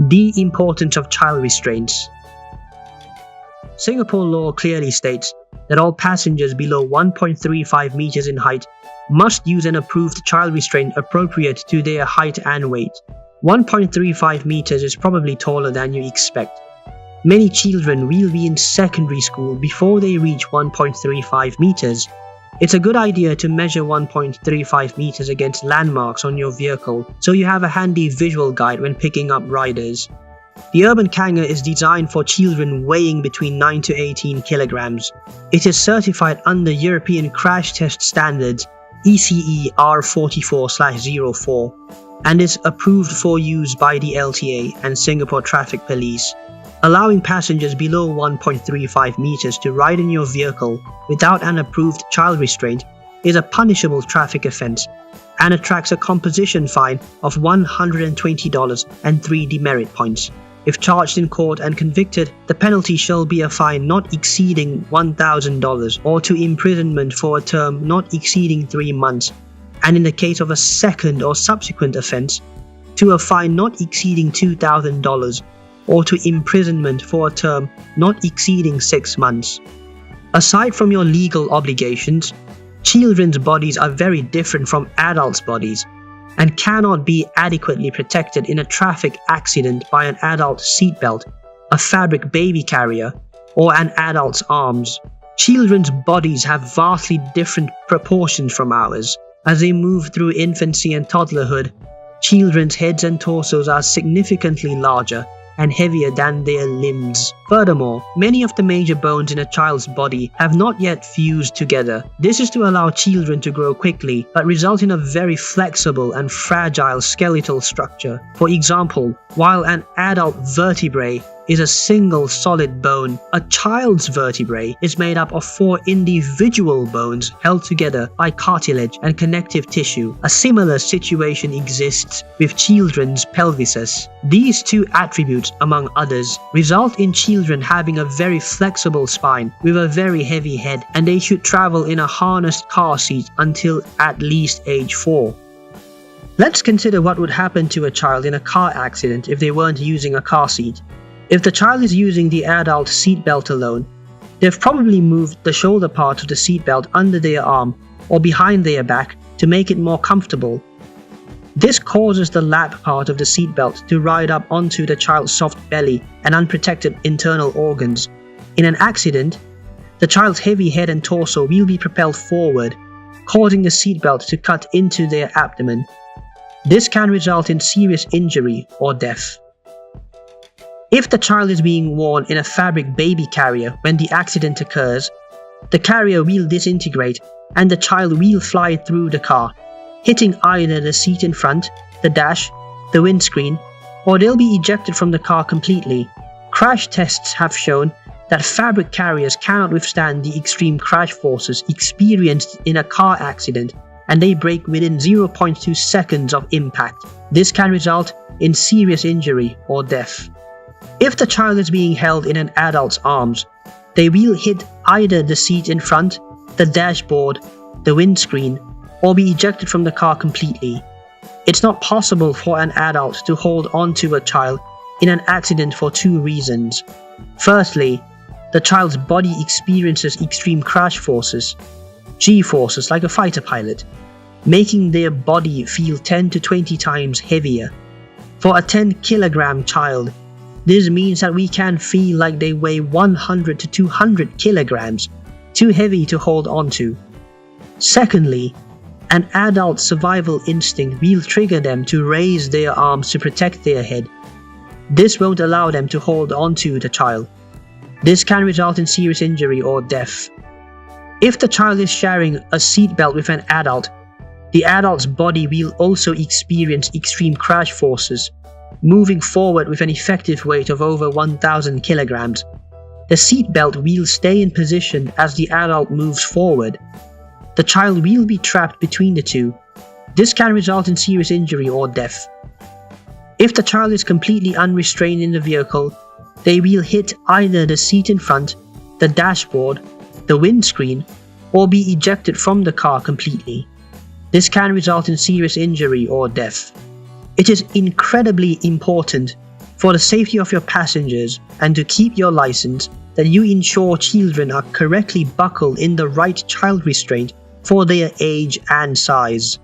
The importance of child restraints. Singapore law clearly states that all passengers below 1.35 meters in height must use an approved child restraint appropriate to their height and weight. 1.35 meters is probably taller than you expect. Many children will be in secondary school before they reach 1.35 meters. It's a good idea to measure 1.35 meters against landmarks on your vehicle so you have a handy visual guide when picking up riders. The Urban Kangar is designed for children weighing between 9 to 18 kilograms. It is certified under European Crash Test Standards ECE R44/04 and is approved for use by the LTA and Singapore Traffic Police. Allowing passengers below 1.35 meters to ride in your vehicle without an approved child restraint is a punishable traffic offence and attracts a composition fine of $120 and 3 demerit points. If charged in court and convicted, the penalty shall be a fine not exceeding $1,000 or to imprisonment for a term not exceeding 3 months, and in the case of a second or subsequent offence, to a fine not exceeding $2,000 or to imprisonment for a term not exceeding 6 months. Aside from your legal obligations, children's bodies are very different from adults' bodies and cannot be adequately protected in a traffic accident by an adult seatbelt, a fabric baby carrier, or an adult's arms. Children's bodies have vastly different proportions from ours. As they move through infancy and toddlerhood, children's heads and torsos are significantly larger and heavier than their limbs. Furthermore, many of the major bones in a child's body have not yet fused together. This is to allow children to grow quickly, but result in a very flexible and fragile skeletal structure. For example, while an adult vertebrae is a single solid bone, a child's vertebrae is made up of 4 individual bones held together by cartilage and connective tissue. A similar situation exists with children's pelvises. These 2 attributes, among others, result in children having a very flexible spine with a very heavy head, and they should travel in a harnessed car seat until at least age 4. Let's consider what would happen to a child in a car accident if they weren't using a car seat. If the child is using the adult seatbelt alone, they've probably moved the shoulder part of the seatbelt under their arm or behind their back to make it more comfortable. This causes the lap part of the seatbelt to ride up onto the child's soft belly and unprotected internal organs. In an accident, the child's heavy head and torso will be propelled forward, causing the seatbelt to cut into their abdomen. This can result in serious injury or death. If the child is being worn in a fabric baby carrier when the accident occurs, the carrier will disintegrate and the child will fly through the car, hitting either the seat in front, the dash, the windscreen, or they'll be ejected from the car completely. Crash tests have shown that fabric carriers cannot withstand the extreme crash forces experienced in a car accident, and they break within 0.2 seconds of impact. This can result in serious injury or death. If the child is being held in an adult's arms, they will hit either the seat in front, the dashboard, the windscreen, or be ejected from the car completely. It's not possible for an adult to hold onto a child in an accident for 2 reasons. Firstly, the child's body experiences extreme crash forces, G-forces like a fighter pilot, making their body feel 10 to 20 times heavier. For a 10-kilogram child, this means that we can feel like they weigh 100 to 200 kilograms, too heavy to hold onto. Secondly, an adult's survival instinct will trigger them to raise their arms to protect their head. This won't allow them to hold onto the child. This can result in serious injury or death. If the child is sharing a seatbelt with an adult, the adult's body will also experience extreme crash forces, moving forward with an effective weight of over 1,000 kilograms. The seatbelt will stay in position as the adult moves forward. The child will be trapped between the 2. This can result in serious injury or death. If the child is completely unrestrained in the vehicle, they will hit either the seat in front, the dashboard, the windscreen, or be ejected from the car completely. This can result in serious injury or death. It is incredibly important For the safety of your passengers and to keep your license, that you ensure children are correctly buckled in the right child restraint for their age and size.